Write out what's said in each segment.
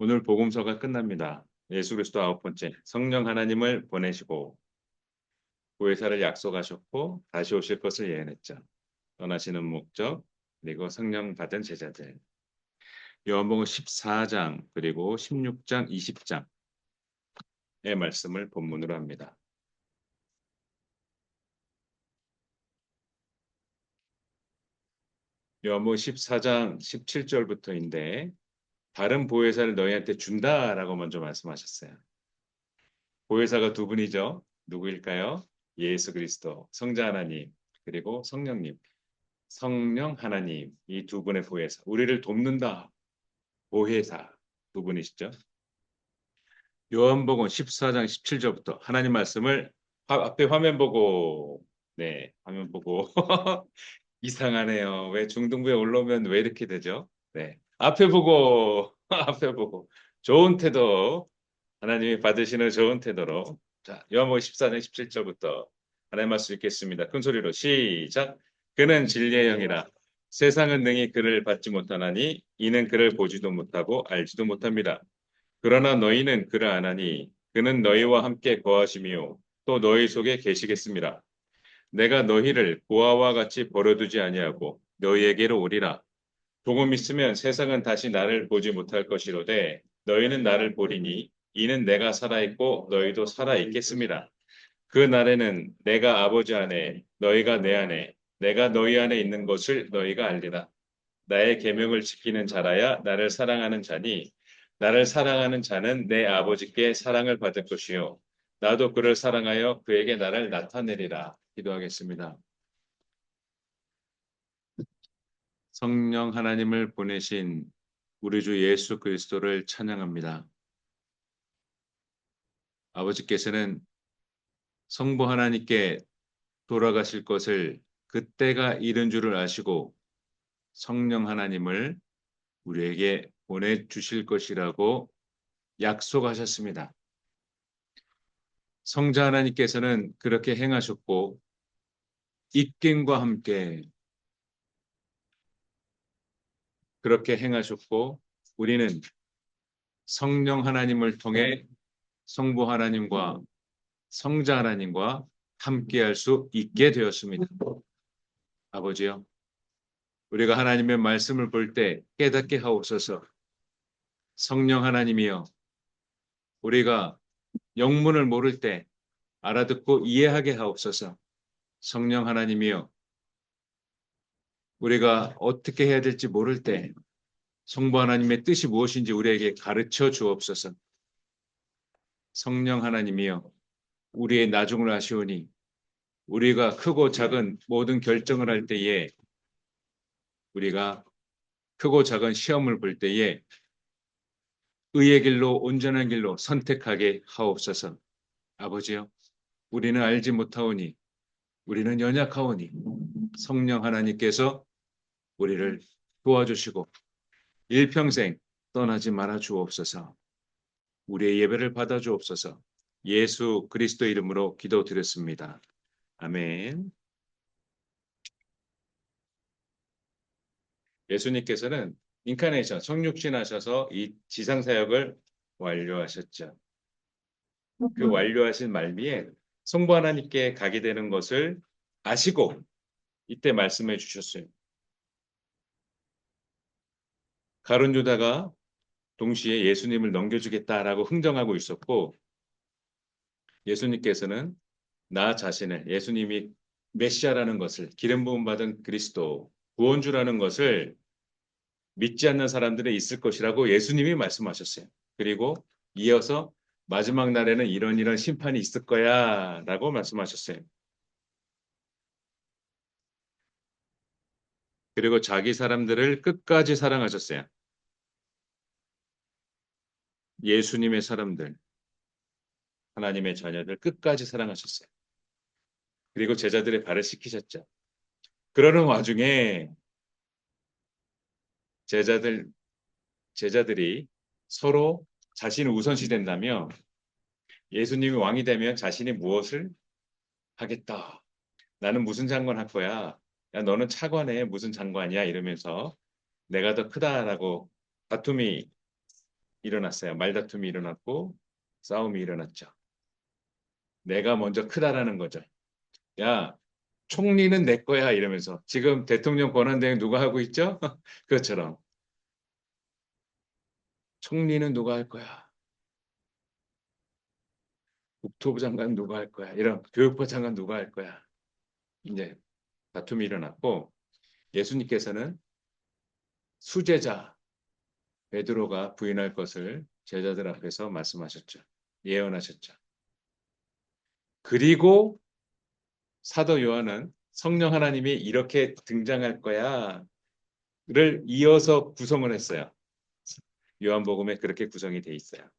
오늘 복음서가 끝납니다. 예수 그리스도 아홉 번째 성령 하나님을 보내시고 보혜사를 약속하셨고 다시 오실 것을 예언했죠. 떠나시는 목적 그리고 성령 받은 제자들. 요한복음 14장 그리고 16장 20장의 말씀을 본문으로 합니다. 요한복음 14장 17절부터인데 다른 보혜사를 너희한테 준다라고 먼저 말씀하셨어요. 보혜사가 두 분이죠. 누구일까요? 예수 그리스도, 성자 하나님, 그리고 성령님. 성령 하나님 이 두 분의 보혜사 우리를 돕는다 보혜사 두 분이시죠. 요한복음 14장 17절부터 하나님 말씀을 앞에 화면 보고 네 화면 보고 이상하네요. 왜 중등부에 올라오면 왜 이렇게 되죠? 네 앞에 보고 앞에 보고 좋은 태도 하나님이 받으시는 좋은 태도로 자 요한복음 14장 17절부터 하나님 말씀 읽겠습니다. 큰 소리로 시작. 그는 진리의 영이라 세상은 능히 그를 받지 못하나니 이는 그를 보지도 못하고 알지도 못합니다. 그러나 너희는 그를 아나니 그는 너희와 함께 거하시며 또 너희 속에 계시겠습니다. 내가 너희를 고아와 같이 버려두지 아니하고 너희에게로 오리라. 조금 있으면 세상은 다시 나를 보지 못할 것이로되 너희는 나를 보리니 이는 내가 살아있고 너희도 살아있겠습니다. 그 날에는 내가 아버지 안에 너희가 내 안에 내가 너희 안에 있는 것을 너희가 알리라. 나의 계명을 지키는 자라야 나를 사랑하는 자니 나를 사랑하는 자는 내 아버지께 사랑을 받을 것이요 나도 그를 사랑하여 그에게 나를 나타내리라. 기도하겠습니다. 성령 하나님을 보내신 우리 주 예수 그리스도를 찬양합니다. 아버지께서는 성부 하나님께 돌아가실 것을 그때가 이른 줄을 아시고 성령 하나님을 우리에게 보내주실 것이라고 약속하셨습니다. 성자 하나님께서는 그렇게 행하셨고 입김과 함께 그렇게 행하셨고 우리는 성령 하나님을 통해 성부 하나님과 성자 하나님과 함께할 수 있게 되었습니다. 아버지요, 우리가 하나님의 말씀을 볼 때 깨닫게 하옵소서. 성령 하나님이여, 우리가 영문을 모를 때 알아듣고 이해하게 하옵소서. 성령 하나님이여, 우리가 어떻게 해야 될지 모를 때 성부 하나님의 뜻이 무엇인지 우리에게 가르쳐 주옵소서. 성령 하나님이여, 우리의 나중을 아시오니 우리가 크고 작은 모든 결정을 할 때에 우리가 크고 작은 시험을 볼 때에 의의 길로 온전한 길로 선택하게 하옵소서. 아버지여, 우리는 알지 못하오니 우리는 연약하오니 성령 하나님께서 우리를 도와주시고 일평생 떠나지 말아 주옵소서. 우리의 예배를 받아 주옵소서. 예수 그리스도 이름으로 기도드렸습니다. 아멘. 예수님께서는 인카네이션 성육신 하셔서 이 지상 사역을 완료하셨죠. 그 완료하신 말미에 성부 하나님께 가게 되는 것을 아시고 이때 말씀해 주셨어요. 가룟 유다가 동시에 예수님을 넘겨주겠다라고 흥정하고 있었고 예수님께서는 나 자신을 예수님이 메시아라는 것을 기름 부음 받은 그리스도 구원주라는 것을 믿지 않는 사람들이 있을 것이라고 예수님이 말씀하셨어요. 그리고 이어서 마지막 날에는 이런 심판이 있을 거야라고 말씀하셨어요. 그리고 자기 사람들을 끝까지 사랑하셨어요. 예수님의 사람들, 하나님의 자녀들 끝까지 사랑하셨어요. 그리고 제자들의 발을 씻기셨죠. 그러는 와중에 제자들 제자들이 서로 자신을 우선시 된다며 예수님이 왕이 되면 자신이 무엇을 하겠다. 나는 무슨 장관 할 거야. 야, 너는 차관에 무슨 장관이야 이러면서 내가 더 크다라고 다툼이 일어났어요. 말다툼이 일어났고 싸움이 일어났죠. 내가 먼저 크다라는 거죠. 야, 총리는 내 거야 이러면서 지금 대통령 권한대행 누가 하고 있죠? 그것처럼 총리는 누가 할 거야? 국토부 장관 누가 할 거야? 이런 교육부 장관 누가 할 거야? 이제 다툼이 일어났고 예수님께서는 수제자 베드로가 부인할 것을 제자들 앞에서 말씀하셨죠. 예언하셨죠. 그리고 사도 요한은 성령 하나님이 이렇게 등장할 거야를 이어서 구성을 했어요. 요한복음에 그렇게 구성이 돼 있어요.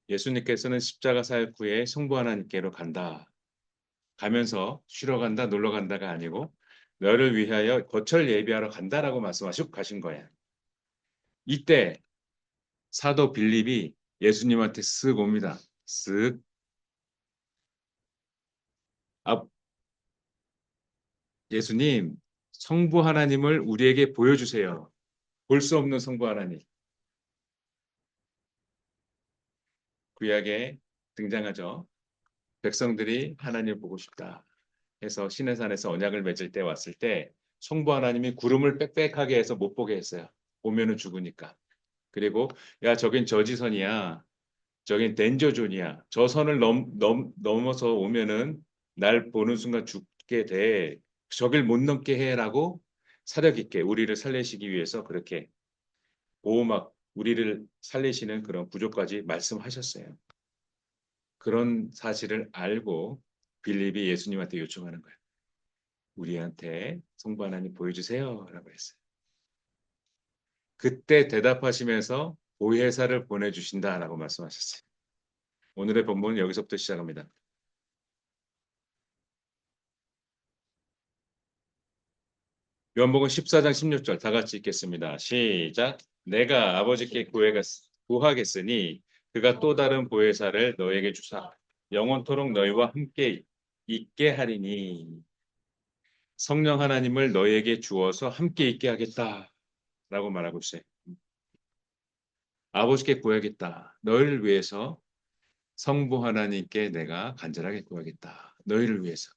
예수님께서는 십자가 사역 후에 성부 하나님께로 간다. 가면서 쉬러 간다, 놀러 간다가 아니고 너를 위하여 거처를 예비하러 간다라고 말씀하시고 가신 거예요. 이때 사도 빌립이 예수님한테 쓱 옵니다. 쓱. 아, 예수님, 성부 하나님을 우리에게 보여주세요. 볼 수 없는 성부 하나님. 구약에 등장하죠. 백성들이 하나님을 보고 싶다 해서 시내산에서 언약을 맺을 때 왔을 때 성부 하나님이 구름을 빽빽하게 해서 못 보게 했어요. 보면은 죽으니까. 그리고 야, 저긴 저지선이야. 저긴 덴저존이야. 저 선을 넘어서 오면은 날 보는 순간 죽게 돼. 저길 못 넘게 해라고 사력 있게 우리를 살리시기 위해서 그렇게 보호막 우리를 살리시는 그런 구조까지 말씀하셨어요. 그런 사실을 알고 빌립이 예수님한테 요청하는 거예요. 우리한테 성부 하나님 보여주세요. 라고 했어요. 그때 대답하시면서 보혜사를 보내주신다라고 말씀하셨어요. 오늘의 본문은 여기서부터 시작합니다. 요한복음 14장 16절 다 같이 읽겠습니다. 시작. 내가 아버지께 구하겠으니 그가 또 다른 보혜사를 너에게 주사 영원토록 너희와 함께 있게 하리니 성령 하나님을 너희에게 주어서 함께 있게 하겠다라고 말하고 있어요. 아버지께 구하겠다. 너희를 위해서 성부 하나님께 내가 간절하게 구하겠다. 너희를 위해서.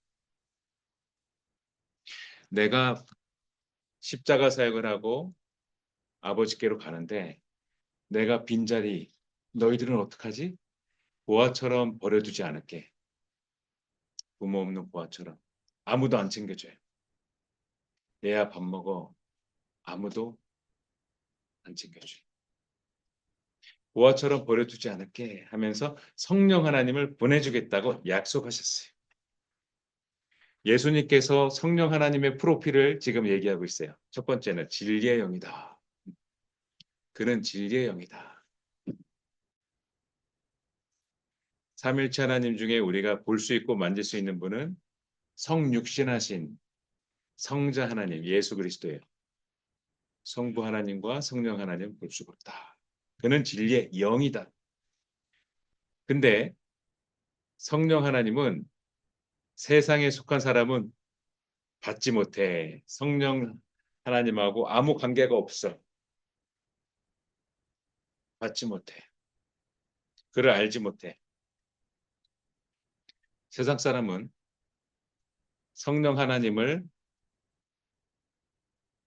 내가 십자가 사역을 하고 아버지께로 가는데 내가 빈자리 너희들은 어떡하지? 보아처럼 버려두지 않을게. 부모 없는 보아처럼. 아무도 안 챙겨줘요. 얘야 밥 먹어. 아무도 안 챙겨줘요. 보아처럼 버려두지 않을게 하면서 성령 하나님을 보내주겠다고 약속하셨어요. 예수님께서 성령 하나님의 프로필을 지금 얘기하고 있어요. 첫 번째는 진리의 영이다. 그는 진리의 영이다. 삼일체 하나님 중에 우리가 볼 수 있고 만질 수 있는 분은 성육신하신 성자 하나님 예수 그리스도예요. 성부 하나님과 성령 하나님 볼 수가 없다. 그는 진리의 영이다. 근데 성령 하나님은 세상에 속한 사람은 받지 못해. 성령 하나님하고 아무 관계가 없어. 받지 못해. 그를 알지 못해. 세상 사람은 성령 하나님을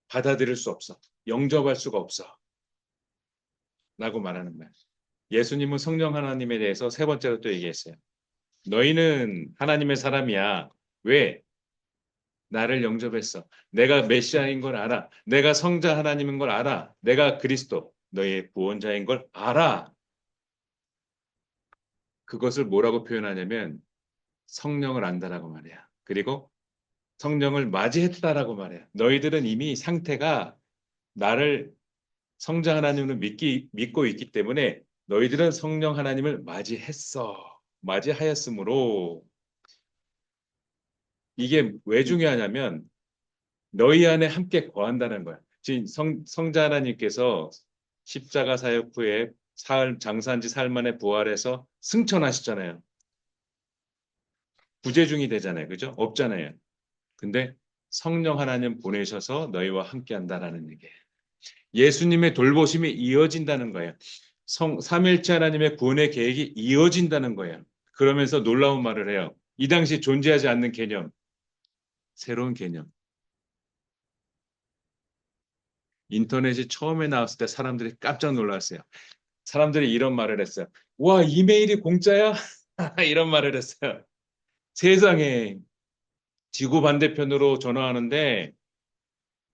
받아들일 수 없어. 영접할 수가 없어. 라고 말하는 거야. 예수님은 성령 하나님에 대해서 세 번째로 또 얘기했어요. 너희는 하나님의 사람이야. 왜? 나를 영접했어. 내가 메시아인 걸 알아. 내가 성자 하나님인 걸 알아. 내가 그리스도, 너의 구원자인 걸 알아. 그것을 뭐라고 표현하냐면 성령을 안다라고 말이야. 그리고 성령을 맞이했다라고 말이야. 너희들은 이미 상태가 나를 성자 하나님을 믿고 있기 때문에 너희들은 성령 하나님을 맞이했어. 맞이하였으므로 이게 왜 중요하냐면 너희 안에 함께 거한다는 거야. 지금 성자 하나님께서 십자가 사역 후에 장사한 지 사흘 만에 부활해서 승천하시잖아요. 부재중이 되잖아요. 그죠? 없잖아요. 근데 성령 하나님 보내셔서 너희와 함께 한다라는 얘기예요. 예수님의 돌보심이 이어진다는 거예요. 삼일째 하나님의 구원의 계획이 이어진다는 거예요. 그러면서 놀라운 말을 해요. 이 당시 존재하지 않는 개념, 새로운 개념. 인터넷이 처음에 나왔을 때 사람들이 깜짝 놀랐어요. 사람들이 이런 말을 했어요. 와, 이메일이 공짜야? 이런 말을 했어요. 세상에 지구 반대편으로 전화하는데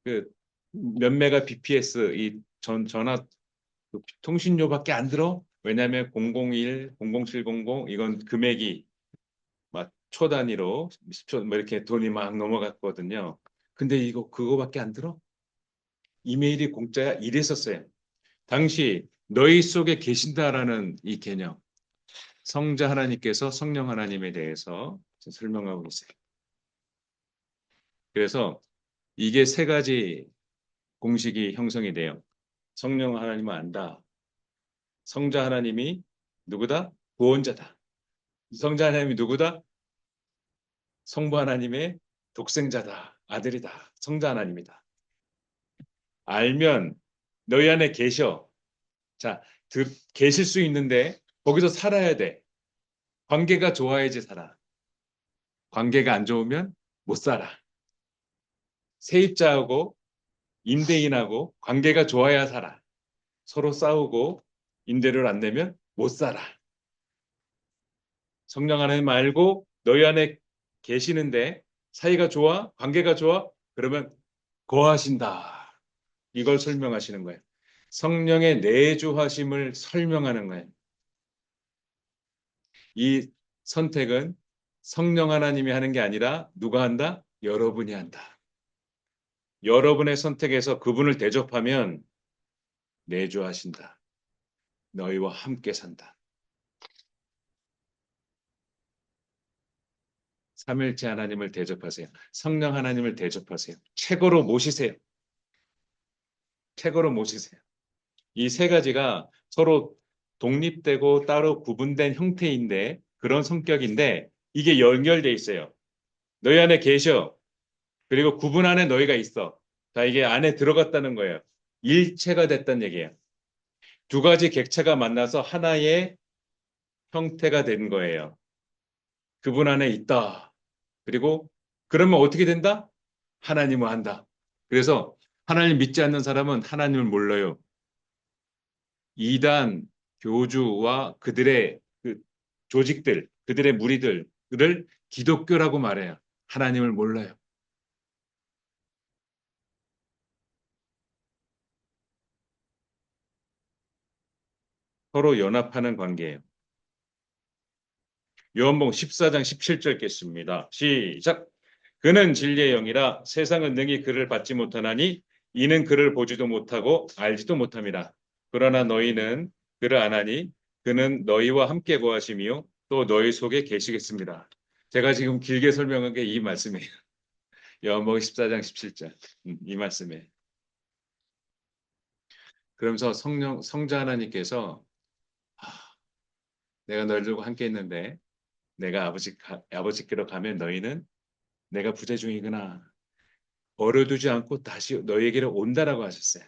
그 몇 메가 bps 이 전화 그 통신료밖에 안 들어? 왜냐하면 001, 00700 이건 금액이 막 초 단위로 10초 뭐 이렇게 돈이 막 넘어갔거든요. 근데 이거 그거밖에 안 들어? 이메일이 공짜야? 이랬었어요. 당시 너희 속에 계신다라는 이 개념. 성자 하나님께서 성령 하나님에 대해서 설명하고 있어요. 그래서 이게 세 가지 공식이 형성이 돼요. 성령 하나님은 안다. 성자 하나님이 누구다? 구원자다. 성자 하나님이 누구다? 성부 하나님의 독생자다. 아들이다. 성자 하나님이다. 알면 너희 안에 계셔. 자, 계실 수 있는데 거기서 살아야 돼. 관계가 좋아야지 살아. 관계가 안 좋으면 못 살아. 세입자하고 임대인하고 관계가 좋아야 살아. 서로 싸우고 임대료를 안 내면 못 살아. 성령 하나님 말고 너희 안에 계시는데 사이가 좋아? 관계가 좋아? 그러면 거하신다. 이걸 설명하시는 거예요. 성령의 내주하심을 설명하는 거예요. 이 선택은 성령 하나님이 하는 게 아니라 누가 한다? 여러분이 한다. 여러분의 선택에서 그분을 대접하면 내주하신다. 너희와 함께 산다. 삼일째 하나님을 대접하세요. 성령 하나님을 대접하세요. 최고로 모시세요. 최고로 모시세요. 이 세 가지가 서로 독립되고 따로 구분된 형태인데 그런 성격인데 이게 연결돼 있어요. 너희 안에 계셔. 그리고 구분 안에 너희가 있어. 자, 이게 안에 들어갔다는 거예요. 일체가 됐다는 얘기예요. 두 가지 객체가 만나서 하나의 형태가 된 거예요. 그분 안에 있다. 그리고 그러면 어떻게 된다? 하나님을 한다. 그래서 하나님 믿지 않는 사람은 하나님을 몰라요. 이단 교주와 그들의 그 조직들, 그들의 무리들을 기독교라고 말해요. 하나님을 몰라요. 서로 연합하는 관계예요. 요한복음 14장 17절 읽겠습니다. 시작. 그는 진리의 영이라 세상은 능히 그를 받지 못하나니 이는 그를 보지도 못하고 알지도 못함이라. 그러나 너희는 그를 아나니 그는 너희와 함께 거하시며 또 너희 속에 계시겠습니다. 제가 지금 길게 설명한 게 이 말씀이에요. 요한복음 14장 17절. 이 말씀에. 그러면서 성자 하나님께서 아, 내가 너희를 두고 함께 있는데 내가 아버지께로 가면 너희는 내가 부재 중이구나. 버려두지 않고 다시 너희에게로 온다라고 하셨어요.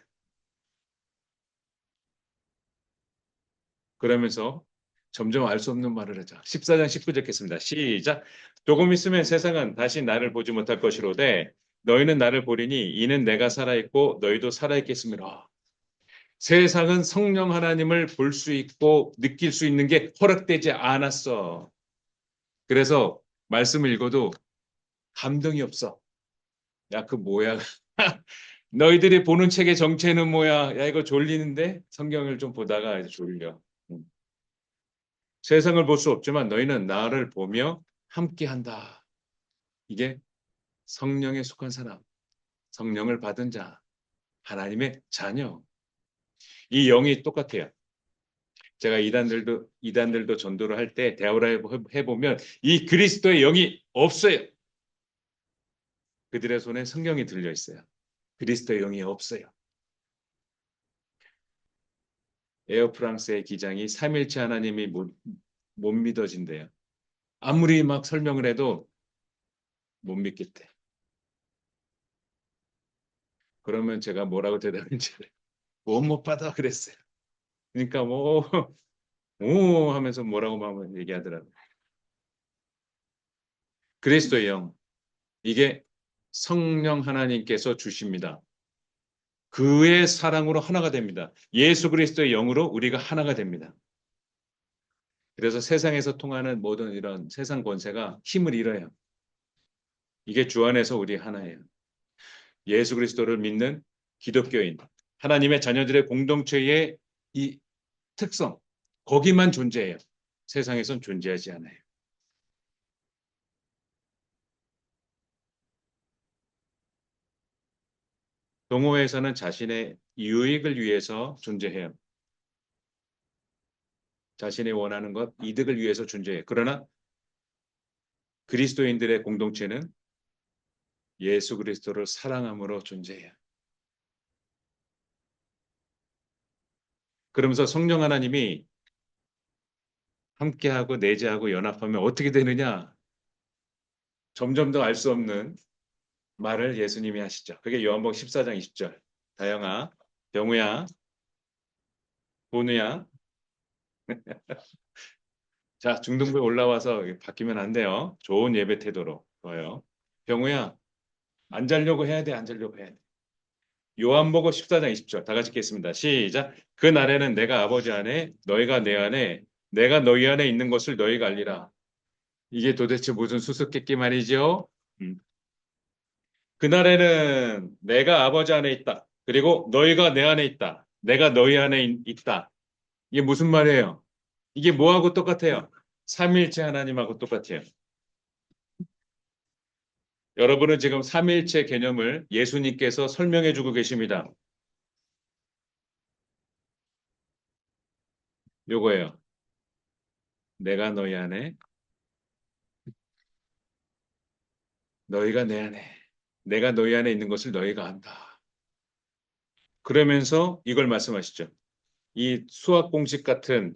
그러면서 점점 알 수 없는 말을 하죠. 14장 19절 읽겠습니다. 시작. 조금 있으면 세상은 다시 나를 보지 못할 것이로되 너희는 나를 보리니 이는 내가 살아있고 너희도 살아있겠습니다. 세상은 성령 하나님을 볼 수 있고 느낄 수 있는 게 허락되지 않았어. 그래서 말씀을 읽어도 감동이 없어. 야, 그 뭐야? 너희들이 보는 책의 정체는 뭐야? 야, 이거 졸리는데? 성경을 좀 보다가 이제 졸려. 음. 세상을 볼 수 없지만 너희는 나를 보며 함께한다. 이게 성령에 속한 사람, 성령을 받은 자, 하나님의 자녀. 이 영이 똑같아요. 제가 이단들도 전도를 할 때 대화를 해보면 이 그리스도의 영이 없어요. 그들의 손에 성경이 들려 있어요. 그리스도의 영이 없어요. 에어프랑스의 기장이 삼일체 하나님이 못 믿어진대요. 아무리 막 설명을 해도 못 믿겠대. 그러면 제가 뭐라고 대답했는지 못 받아 그랬어요. 그러니까 뭐 오 하면서 뭐라고 막 얘기하더라고요. 그리스도의 영 이게 성령 하나님께서 주십니다. 그의 사랑으로 하나가 됩니다. 예수 그리스도의 영으로 우리가 하나가 됩니다. 그래서 세상에서 통하는 모든 이런 세상 권세가 힘을 잃어요. 이게 주 안에서 우리 하나예요. 예수 그리스도를 믿는 기독교인, 하나님의 자녀들의 공동체의 이 특성, 거기만 존재해요. 세상에선 존재하지 않아요. 동호회에서는 자신의 유익을 위해서 존재해요. 자신이 원하는 것, 이득을 위해서 존재해요. 그러나 그리스도인들의 공동체는 예수 그리스도를 사랑함으로 존재해요. 그러면서 성령 하나님이 함께하고 내재하고 연합하면 어떻게 되느냐? 점점 더 알 수 없는 말을 예수님이 하시죠. 그게 요한복음 14장 20절. 다영아, 병우야, 본우야. 자, 중등부에 올라와서 바뀌면 안 돼요. 좋은 예배 태도로. 좋아요. 병우야, 안 자려고 해야 돼, 안 자려고 해야 돼. 요한복음 14장 20절. 다 같이 읽겠습니다. 시작. 그 날에는 내가 아버지 안에, 너희가 내 안에, 내가 너희 안에 있는 것을 너희가 알리라. 이게 도대체 무슨 수수께끼 말이죠? 음. 그날에는 내가 아버지 안에 있다. 그리고 너희가 내 안에 있다. 내가 너희 안에 있다. 이게 무슨 말이에요? 이게 뭐하고 똑같아요? 삼일체 하나님하고 똑같아요. 여러분은 지금 삼일체 개념을 예수님께서 설명해 주고 계십니다. 요거예요. 내가 너희 안에, 너희가 내 안에, 내가 너희 안에 있는 것을 너희가 안다. 그러면서 이걸 말씀하시죠. 이 수학 공식 같은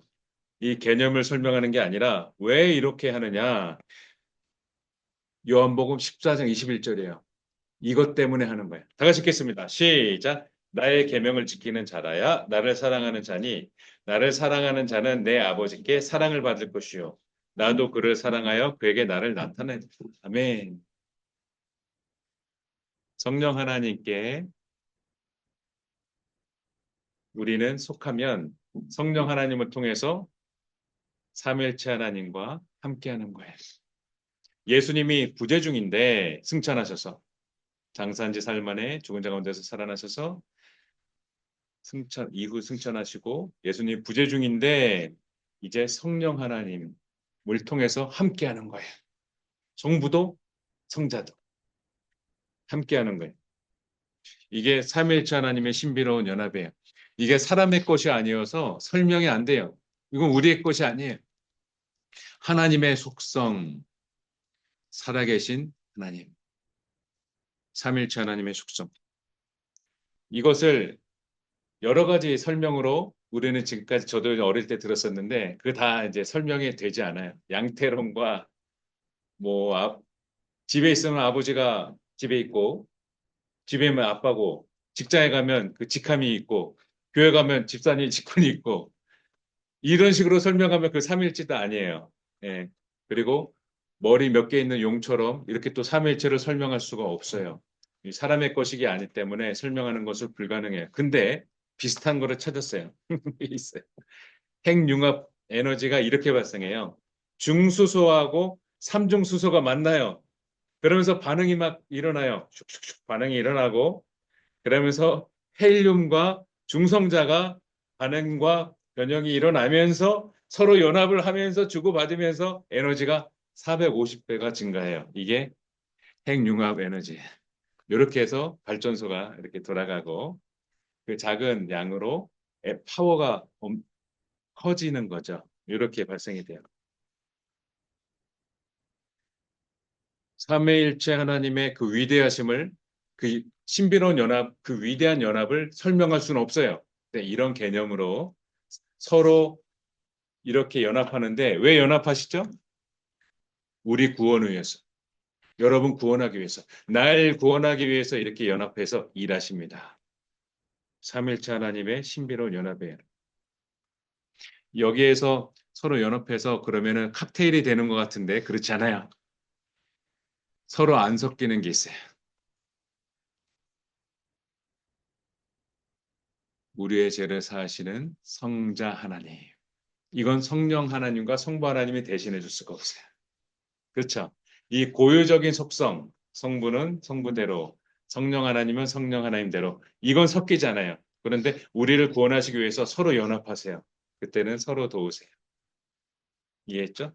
이 개념을 설명하는 게 아니라 왜 이렇게 하느냐? 요한복음 14장 21절이에요. 이것 때문에 하는 거예요. 다 같이 읽겠습니다. 시작. 나의 계명을 지키는 자라야 나를 사랑하는 자니 나를 사랑하는 자는 내 아버지께 사랑을 받을 것이요. 나도 그를 사랑하여 그에게 나를 나타내. 아멘. 성령 하나님께 우리는 속하면 성령 하나님을 통해서 삼일체 하나님과 함께하는 거예요. 예수님이 부재 중인데 승천하셔서 장사한 지 사흘 만에 죽은 자 가운데서 살아나셔서 승천 이후 승천하시고 예수님 부재 중인데 이제 성령 하나님을 통해서 함께하는 거예요. 성부도 성자도 함께하는 거예요. 이게 삼위일체 하나님의 신비로운 연합이에요. 이게 사람의 것이 아니어서 설명이 안 돼요. 이건 우리의 것이 아니에요. 하나님의 속성, 살아계신 하나님, 삼위일체 하나님의 속성. 이것을 여러 가지 설명으로 우리는 지금까지 저도 어릴 때 들었었는데 그 다 이제 설명이 되지 않아요. 양태론과 뭐 집에 있으면 아버지가 집에 있고 집에 있으면 아빠고 직장에 가면 그 직함이 있고 교회 가면 집사님 직분이 있고 이런 식으로 설명하면 그 삼일체도 아니에요. 예. 그리고 머리 몇 개 있는 용처럼 이렇게 또 삼일체를 설명할 수가 없어요. 이 사람의 것이기 아니 때문에 설명하는 것을 불가능해요. 근데 비슷한 거를 찾았어요. 있어요. 핵융합 에너지가 이렇게 발생해요. 중수소하고 삼중수소가 만나요. 그러면서 반응이 막 일어나요. 슉슉슉 반응이 일어나고 그러면서 헬륨과 중성자가 반응과 변형이 일어나면서 서로 연합을 하면서 주고받으면서 에너지가 450배가 증가해요. 이게 핵융합 에너지. 이렇게 해서 발전소가 이렇게 돌아가고 그 작은 양으로 파워가 커지는 거죠. 이렇게 발생이 돼요. 삼위일체 하나님의 그 위대하심을 그 신비로운 연합, 그 위대한 연합을 설명할 수는 없어요. 네, 이런 개념으로 서로 이렇게 연합하는데 왜 연합하시죠? 우리 구원을 위해서. 여러분 구원하기 위해서, 날 구원하기 위해서 이렇게 연합해서 일하십니다. 삼일체 하나님의 신비로운 연합이에요. 여기에서 서로 연합해서 그러면은 칵테일이 되는 것 같은데 그렇지 않아요. 서로 안 섞이는 게 있어요. 우리의 죄를 사하시는 성자 하나님. 이건 성령 하나님과 성부 하나님이 대신해 줄 수가 없어요. 그렇죠? 이 고유적인 속성, 성부는 성부대로, 성령 하나님은 성령 하나님대로, 이건 섞이잖아요. 그런데 우리를 구원하시기 위해서 서로 연합하세요. 그때는 서로 도우세요. 이해했죠?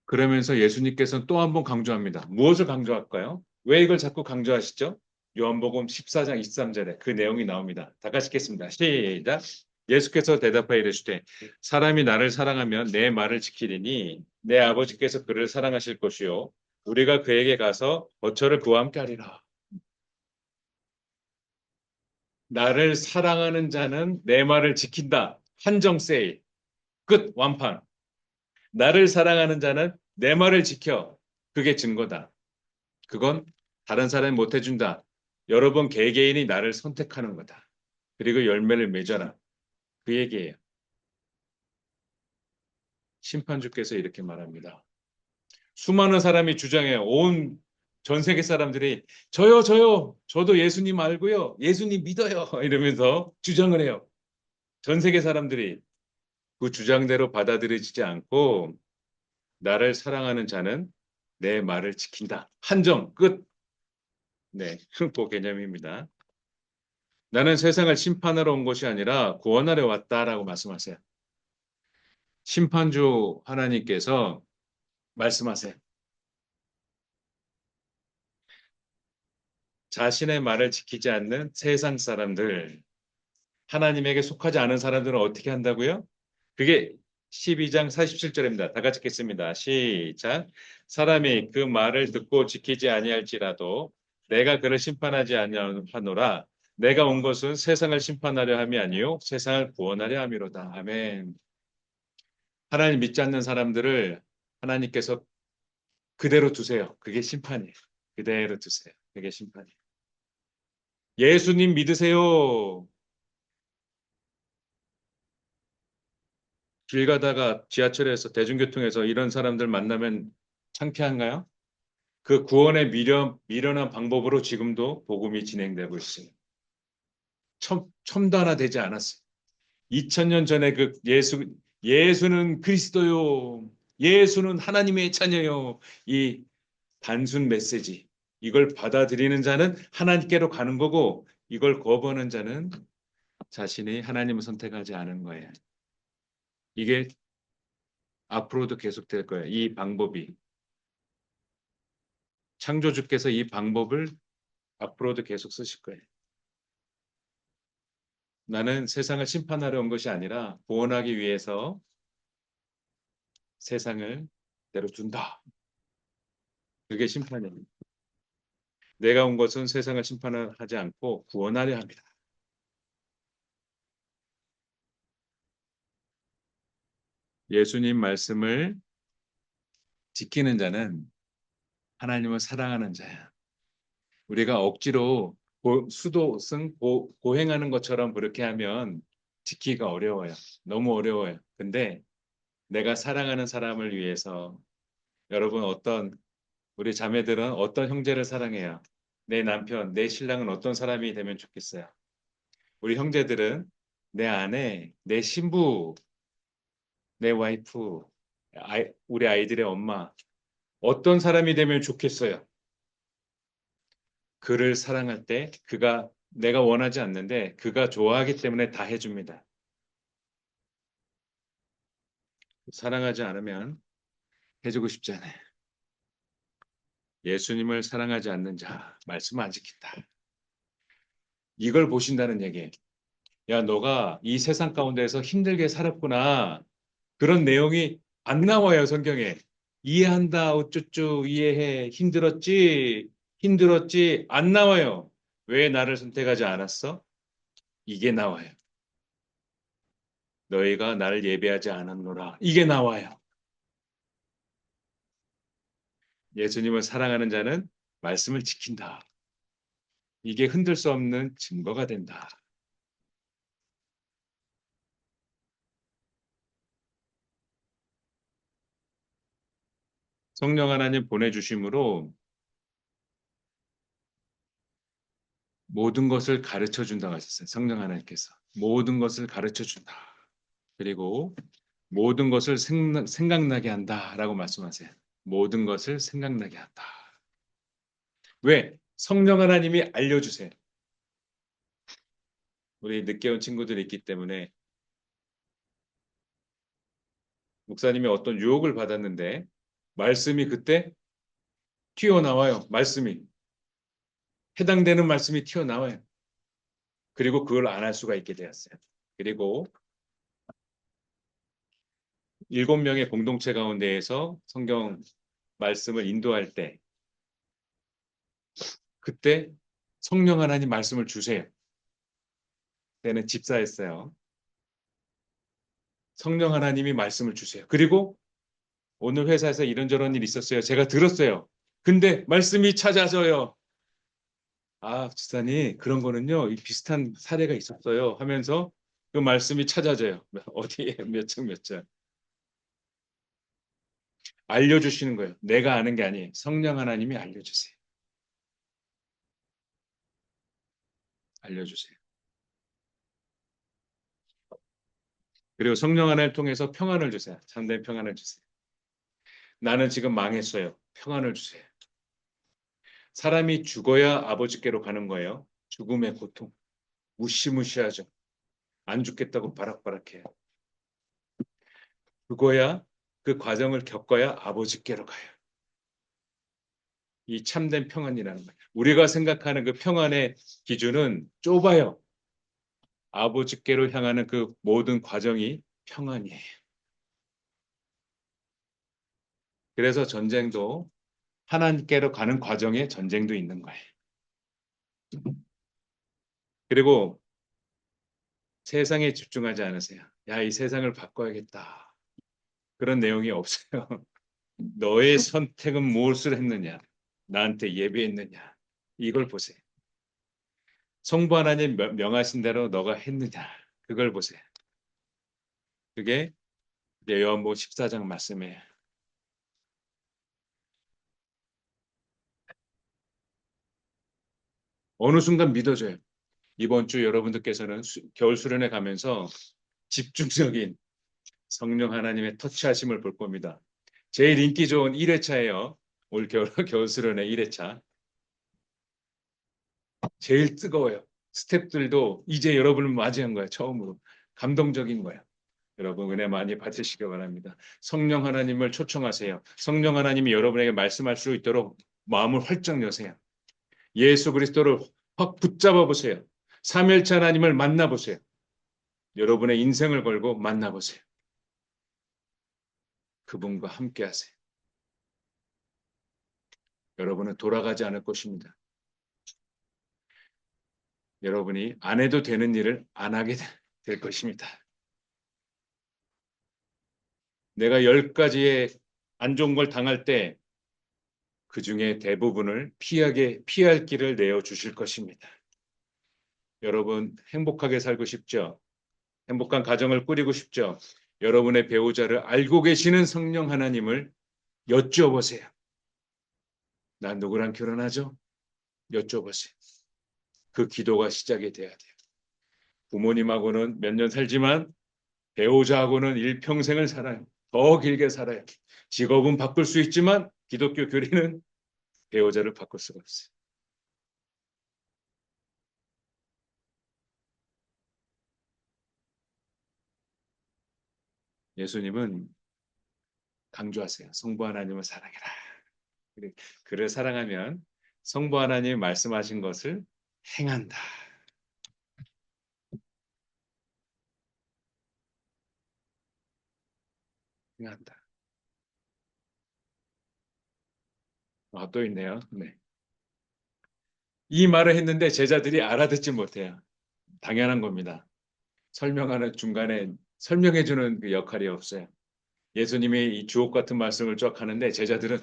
그러면서 예수님께서는 또 한 번 강조합니다. 무엇을 강조할까요? 왜 이걸 자꾸 강조하시죠? 요한복음 14장 23절에 그 내용이 나옵니다. 다 같이 읽겠습니다. 시작. 예수께서 대답하여 이르시되 사람이 나를 사랑하면 내 말을 지키리니 내 아버지께서 그를 사랑하실 것이요 우리가 그에게 가서 거처를 그와 함께 하리라. 나를 사랑하는 자는 내 말을 지킨다. 한정 세일. 끝. 완판. 나를 사랑하는 자는 내 말을 지켜. 그게 증거다. 그건 다른 사람이 못 해준다. 여러분 개개인이 나를 선택하는 거다. 그리고 열매를 맺어라. 그 얘기예요. 심판주께서 이렇게 말합니다. 수많은 사람이 주장해요. 온 전 세계 사람들이 저요, 저요. 저도 예수님 알고요. 예수님 믿어요. 이러면서 주장을 해요. 전 세계 사람들이 그 주장대로 받아들여지지 않고 나를 사랑하는 자는 내 말을 지킨다. 한정 끝. 네, 그 개념입니다. 나는 세상을 심판하러 온 것이 아니라 구원하러 왔다라고 말씀하세요. 심판주 하나님께서 말씀하세요. 자신의 말을 지키지 않는 세상 사람들, 하나님에게 속하지 않은 사람들은 어떻게 한다고요? 그게 12장 47절입니다. 다 같이 읽겠습니다. 시작. 사람이 그 말을 듣고 지키지 아니할지라도 내가 그를 심판하지 아니하노라. 내가 온 것은 세상을 심판하려 함이 아니요 세상을 구원하려 함이로다. 아멘. 하나님 믿지 않는 사람들을 하나님께서 그대로 두세요. 그게 심판이에요. 그대로 두세요. 그게 심판이에요. 예수님 믿으세요. 길 가다가 지하철에서 대중교통에서 이런 사람들 만나면 창피한가요? 그 구원의 미련한 방법으로 지금도 복음이 진행되고 있어요. 첨단화되지 않았어요. 2000년 전에 그 예수는 그리스도요. 예수는 하나님의 자녀요. 이 단순 메시지. 이걸 받아들이는 자는 하나님께로 가는 거고 이걸 거부하는 자는 자신이 하나님을 선택하지 않은 거예요. 이게 앞으로도 계속될 거예요. 이 방법이. 창조주께서 이 방법을 앞으로도 계속 쓰실 거예요. 나는 세상을 심판하려 온 것이 아니라 구원하기 위해서 세상을 내려둔다. 그게 심판입니다. 내가 온 것은 세상을 심판하지 않고 구원하려 합니다. 예수님 말씀을 지키는 자는 하나님을 사랑하는 자야. 우리가 억지로 수도승 고행하는 것처럼 그렇게 하면 지키기가 어려워요. 너무 어려워요. 근데 내가 사랑하는 사람을 위해서 여러분 우리 자매들은 어떤 형제를 사랑해요? 내 남편, 내 신랑은 어떤 사람이 되면 좋겠어요? 우리 형제들은 내 아내, 내 신부, 내 와이프, 우리 아이들의 엄마, 어떤 사람이 되면 좋겠어요? 그를 사랑할 때 그가 내가 원하지 않는데 그가 좋아하기 때문에 다 해줍니다. 사랑하지 않으면 해주고 싶지 않아요. 예수님을 사랑하지 않는 자, 말씀 안 지킨다. 이걸 보신다는 얘기예요. 야, 너가 이 세상 가운데서 힘들게 살았구나. 그런 내용이 안 나와요, 성경에. 이해한다, 어쩌쭈, 이해해. 힘들었지, 힘들었지, 안 나와요. 왜 나를 선택하지 않았어? 이게 나와요. 너희가 나를 예배하지 않았노라. 이게 나와요. 예수님을 사랑하는 자는 말씀을 지킨다. 이게 흔들 수 없는 증거가 된다. 성령 하나님 보내주심으로 모든 것을 가르쳐 준다고 하셨어요. 성령 하나님께서. 모든 것을 가르쳐 준다. 그리고 모든 것을 생각나게 한다라고 말씀하세요. 모든 것을 생각나게 한다. 왜? 성령 하나님이 알려주세요. 우리 늦게 온 친구들이 있기 때문에 목사님이 어떤 유혹을 받았는데 말씀이 그때 튀어나와요. 말씀이. 해당되는 말씀이 튀어나와요. 그리고 그걸 안 할 수가 있게 되었어요. 그리고 7명의 공동체 가운데에서 성경 말씀을 인도할 때 그때 성령 하나님 말씀을 주세요. 그때는 집사였어요. 성령 하나님이 말씀을 주세요. 그리고 오늘 회사에서 이런저런 일 있었어요. 제가 들었어요. 근데 말씀이 찾아져요. 아, 집사님, 그런 거는요, 이 비슷한 사례가 있었어요. 하면서 그 말씀이 찾아져요. 어디에 몇 장 몇 장. 알려주시는 거예요. 내가 아는 게 아니에요. 성령 하나님이 알려주세요. 알려주세요. 그리고 성령 하나님을 통해서 평안을 주세요. 참된 평안을 주세요. 나는 지금 망했어요. 평안을 주세요. 사람이 죽어야 아버지께로 가는 거예요. 죽음의 고통. 무시무시하죠. 안 죽겠다고 바락바락해요. 죽어야 그 과정을 겪어야 아버지께로 가요. 이 참된 평안이라는 거예요. 우리가 생각하는 그 평안의 기준은 좁아요. 아버지께로 향하는 그 모든 과정이 평안이에요. 그래서 전쟁도 하나님께로 가는 과정에 전쟁도 있는 거예요. 그리고 세상에 집중하지 않으세요. 야, 이 세상을 바꿔야겠다. 그런 내용이 없어요. 너의 선택은 무엇을 했느냐? 나한테 예배했느냐? 이걸 보세요. 성부 하나님 명하신 대로 너가 했느냐? 그걸 보세요. 그게 요한복음 14장 말씀이에요. 어느 순간 믿어져요. 이번 주 여러분들께서는 겨울 수련회 가면서 집중적인 성령 하나님의 터치하심을 볼 겁니다. 제일 인기 좋은 1회차예요. 올 겨울, 겨울 수련회 1회차. 제일 뜨거워요. 스태프들도 이제 여러분을 맞이한 거예요. 처음으로. 감동적인 거예요. 여러분 은혜 많이 받으시기 바랍니다. 성령 하나님을 초청하세요. 성령 하나님이 여러분에게 말씀할 수 있도록 마음을 활짝 여세요. 예수 그리스도를 확 붙잡아 보세요. 삼일체 하나님을 만나보세요. 여러분의 인생을 걸고 만나보세요. 그분과 함께 하세요. 여러분은 돌아가지 않을 것입니다. 여러분이 안 해도 되는 일을 안 하게 될 것입니다. 내가 10가지의 안 좋은 걸 당할 때 그 중에 대부분을 피할 길을 내어 주실 것입니다. 여러분 행복하게 살고 싶죠? 행복한 가정을 꾸리고 싶죠? 여러분의 배우자를 알고 계시는 성령 하나님을 여쭤보세요. 난 누구랑 결혼하죠? 여쭤보세요. 그 기도가 시작이 돼야 돼요. 부모님하고는 몇 년 살지만 배우자하고는 일평생을 살아요. 더 길게 살아요. 직업은 바꿀 수 있지만 기독교 교리는 배우자를 바꿀 수가 없어요. 예수님은 강조하세요. 성부 하나님을 사랑해라. 그를 사랑하면 성부 하나님이 말씀하신 것을 행한다. 행한다. 아, 또 있네요. 네. 이 말을 했는데 제자들이 알아듣지 못해요. 당연한 겁니다. 설명하는 중간에 설명해주는 그 역할이 없어요. 예수님이 이 주옥 같은 말씀을 쫙 하는데 제자들은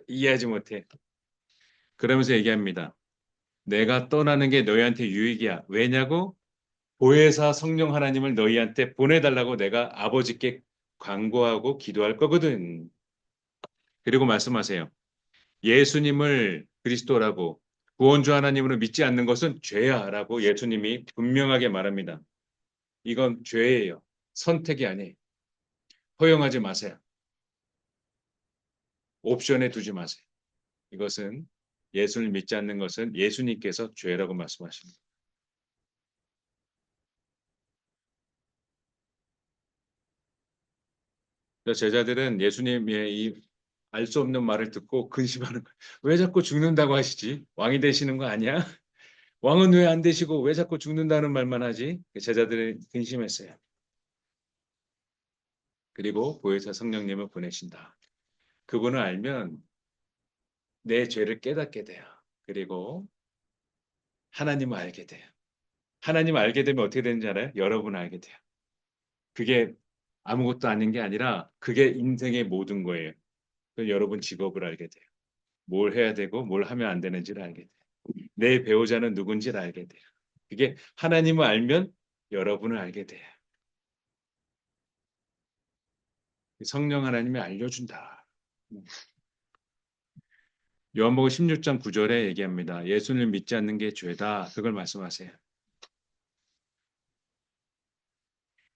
이해하지 못해. 그러면서 얘기합니다. 내가 떠나는 게 너희한테 유익이야. 왜냐고? 보혜사 성령 하나님을 너희한테 보내달라고 내가 아버지께 간구하고 기도할 거거든. 그리고 말씀하세요. 예수님을 그리스도라고 구원주 하나님으로 믿지 않는 것은 죄야라고 예수님이 분명하게 말합니다. 이건 죄예요. 선택이 아니에요. 허용하지 마세요. 옵션에 두지 마세요. 이것은 예수를 믿지 않는 것은 예수님께서 죄라고 말씀하십니다. 그래서 제자들은 예수님의 이 알 수 없는 말을 듣고 근심하는 거예요. 왜 자꾸 죽는다고 하시지? 왕이 되시는 거 아니야? 왕은 왜 안 되시고 왜 자꾸 죽는다는 말만 하지? 제자들은 근심했어요. 그리고 보혜사 성령님을 보내신다. 그분을 알면 내 죄를 깨닫게 돼요. 그리고 하나님을 알게 돼요. 하나님을 알게 되면 어떻게 되는지 알아요? 여러분을 알게 돼요. 그게 아무것도 아닌 게 아니라 그게 인생의 모든 거예요. 여러분 직업을 알게 돼요. 뭘 해야 되고 뭘 하면 안 되는지를 알게 돼요. 내 배우자는 누군지를 알게 돼요. 그게 하나님을 알면 여러분을 알게 돼요. 성령 하나님이 알려준다. 요한복음 16장 9절에 얘기합니다. 예수를 믿지 않는 게 죄다. 그걸 말씀하세요.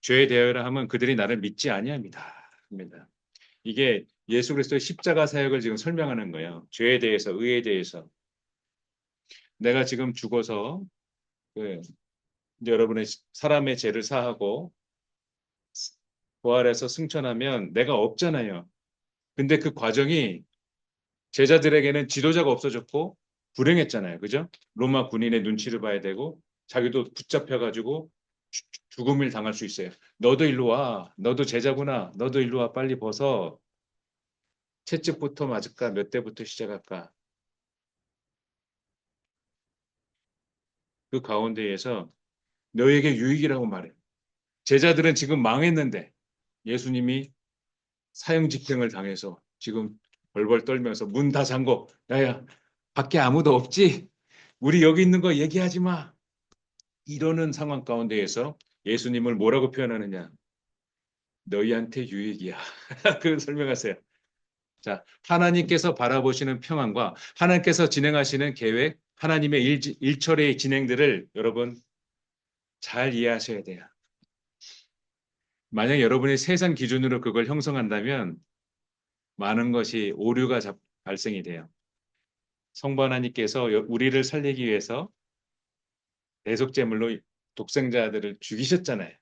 죄에 대하여라 하면 그들이 나를 믿지 아니합니다. 입니다. 이게 예수 그리스도의 십자가 사역을 지금 설명하는 거예요. 죄에 대해서, 의에 대해서. 내가 지금 죽어서 그 여러분의 사람의 죄를 사하고 부활해서 승천하면 내가 없잖아요. 근데 그 과정이 제자들에게는 지도자가 없어졌고 불행했잖아요. 그죠? 로마 군인의 눈치를 봐야 되고 자기도 붙잡혀가지고 죽음을 당할 수 있어요. 너도 일로 와. 너도 제자구나. 너도 일로 와. 빨리 벗어. 채찍부터 맞을까? 몇 대부터 시작할까? 그 가운데에서 너에게 유익이라고 말해요. 제자들은 지금 망했는데 예수님이 사형 집행을 당해서 지금 벌벌 떨면서 문 다 잠궈. 야야, 밖에 아무도 없지? 우리 여기 있는 거 얘기하지 마. 이러는 상황 가운데에서 예수님을 뭐라고 표현하느냐? 너희한테 유익이야. 그 설명하세요. 자, 하나님께서 바라보시는 평안과 하나님께서 진행하시는 계획, 하나님의 일처리의 진행들을 여러분 잘 이해하셔야 돼요. 만약 여러분이 세상 기준으로 그걸 형성한다면 많은 것이 오류가 발생이 돼요. 성부 하나님께서 우리를 살리기 위해서 대속제물로 독생자들을 죽이셨잖아요.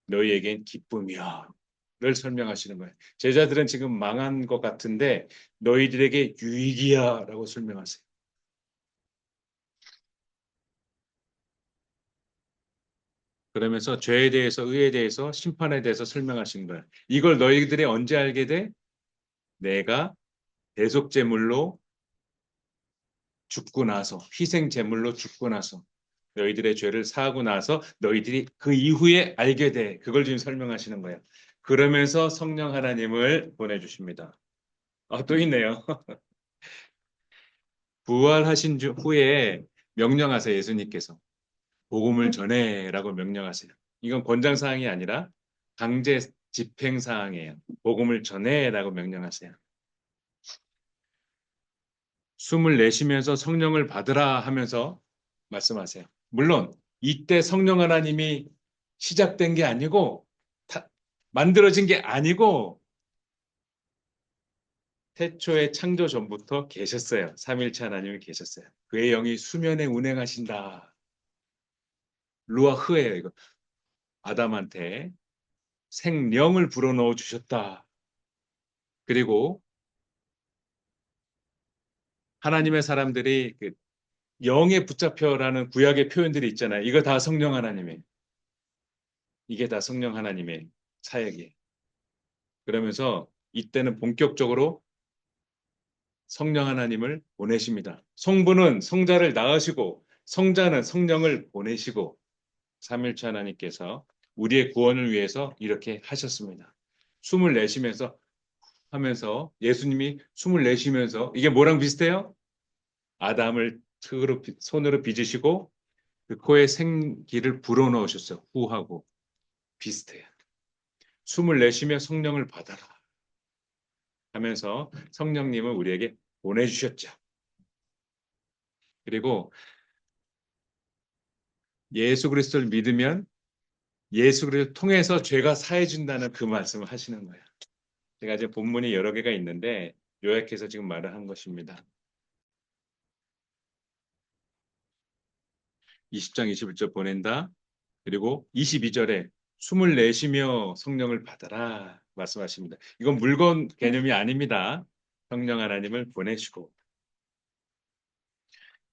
너희에겐 기쁨이야. 를 설명하시는 거예요. 제자들은 지금 망한 것 같은데 너희들에게 유익이야 라고 설명하세요. 그러면서 죄에 대해서 의에 대해서 심판에 대해서 설명하신 거예요. 이걸 너희들이 언제 알게 돼? 내가 대속제물로 죽고 나서 희생제물로 죽고 나서 너희들의 죄를 사하고 나서 너희들이 그 이후에 알게 돼. 그걸 지금 설명하시는 거예요. 그러면서 성령 하나님을 보내주십니다. 아, 또 있네요. 부활하신 후에 명령하세요. 예수님께서. 복음을 전해라고 명령하세요. 이건 권장 사항이 아니라 강제 집행 사항이에요. 복음을 전해라고 명령하세요. 숨을 내쉬면서 성령을 받으라 하면서 말씀하세요. 물론 이때 성령 하나님이 시작된 게 아니고 만들어진 게 아니고 태초에 창조 전부터 계셨어요. 삼일체 하나님이 계셨어요. 그의 영이 수면에 운행하신다. 루아흐예요, 이거. 아담한테 생령을 불어넣어 주셨다. 그리고 하나님의 사람들이 그 영에 붙잡혀라는 구약의 표현들이 있잖아요. 이거 다 성령 하나님의 이게 다 성령 하나님의 사역이에요. 그러면서 이때는 본격적으로 성령 하나님을 보내십니다. 성부는 성자를 낳으시고 성자는 성령을 보내시고 삼일체 하나님께서 우리의 구원을 위해서 이렇게 하셨습니다. 숨을 내쉬면서 하면서 예수님이 숨을 내쉬면서 이게 뭐랑 비슷해요? 아담을 손으로 빚으시고 그 코에 생기를 불어넣으셨어요. 후하고 비슷해요. 숨을 내쉬며 성령을 받아라 하면서 성령님을 우리에게 보내주셨죠. 그리고 예수 그리스도를 믿으면 예수 그리스도를 통해서 죄가 사해준다는 그 말씀을 하시는 거예요. 제가 이제 본문이 여러 개가 있는데 요약해서 지금 말을 한 것입니다. 20장 21절 보낸다. 그리고 22절에 숨을 내쉬며 성령을 받아라 말씀하십니다. 이건 물건 개념이 아닙니다. 성령 하나님을 보내시고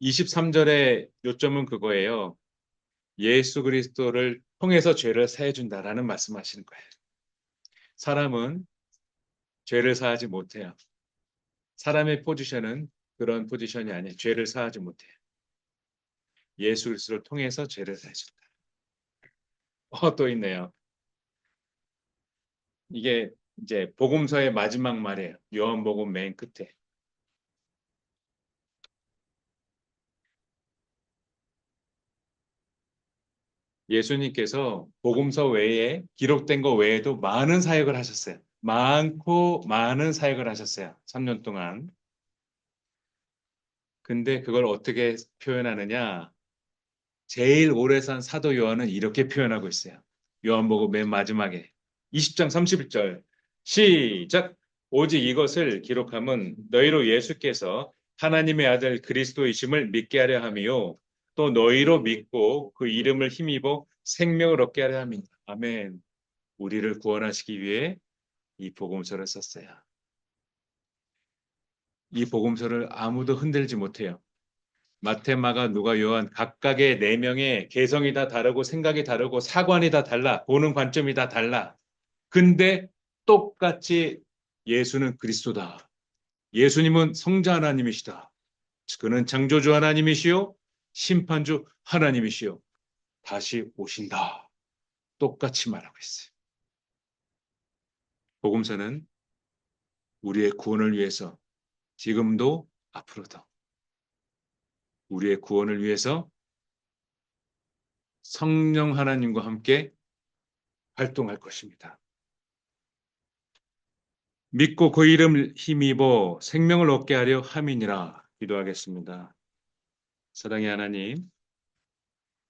23절의 요점은 그거예요. 예수 그리스도를 통해서 죄를 사해 준다라는 말씀하시는 거예요. 사람은 죄를 사하지 못해요. 사람의 포지션은 그런 포지션이 아니에요. 죄를 사하지 못해요. 예수 그리스도를 통해서 죄를 사해 준다. 또 있네요. 이게 이제 복음서의 마지막 말이에요. 요한복음 맨 끝에. 예수님께서 복음서 외에 기록된 거 외에도 많은 사역을 하셨어요. 많고 많은 사역을 하셨어요. 3년 동안. 근데 그걸 어떻게 표현하느냐? 제일 오래 산 사도 요한은 이렇게 표현하고 있어요. 요한복음 맨 마지막에 20장 31절 시작. 오직 이것을 기록함은 너희로 예수께서 하나님의 아들 그리스도이심을 믿게 하려 함이요 또 너희로 믿고 그 이름을 힘입어 생명을 얻게 하려 함이니라. 아멘. 우리를 구원하시기 위해 이 복음서를 썼어요. 이 복음서를 아무도 흔들지 못해요. 마태, 마가, 누가, 요한 각각의 네 명의 개성이 다 다르고 생각이 다르고 사관이 다 달라. 보는 관점이 다 달라. 근데 똑같이 예수는 그리스도다. 예수님은 성자 하나님이시다. 그는 창조주 하나님이시요 심판주 하나님이시요 다시 오신다. 똑같이 말하고 있어요. 복음서는 우리의 구원을 위해서 지금도 앞으로도 우리의 구원을 위해서 성령 하나님과 함께 활동할 것입니다. 믿고 그 이름을 힘입어 생명을 얻게 하려 함이니라. 기도하겠습니다. 사랑의 하나님,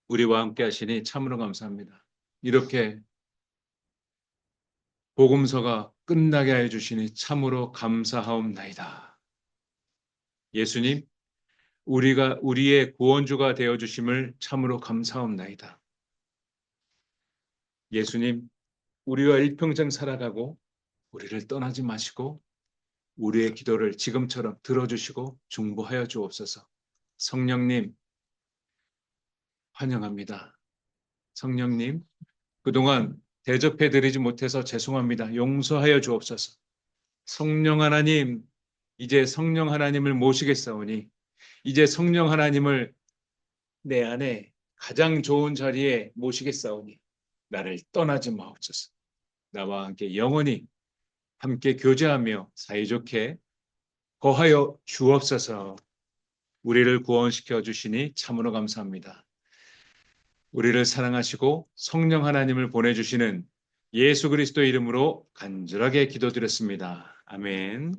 우리와 함께 하시니 참으로 감사합니다. 이렇게 복음서가 끝나게 해 주시니 참으로 감사하옵나이다. 예수님, 우리가 우리의 구원주가 되어 주심을 참으로 감사하옵나이다. 예수님, 우리와 일평생 살아가고 우리를 떠나지 마시고 우리의 기도를 지금처럼 들어주시고 중보하여 주옵소서. 성령님, 환영합니다. 성령님, 그동안 대접해드리지 못해서 죄송합니다. 용서하여 주옵소서. 성령 하나님, 이제 성령 하나님을 모시겠사오니, 이제 성령 하나님을 내 안에 가장 좋은 자리에 모시겠사오니, 나를 떠나지 마옵소서. 나와 함께 영원히 함께 교제하며 사이좋게 거하여 주옵소서. 우리를 구원시켜 주시니 참으로 감사합니다. 우리를 사랑하시고 성령 하나님을 보내주시는 예수 그리스도 이름으로 간절하게 기도드렸습니다. 아멘.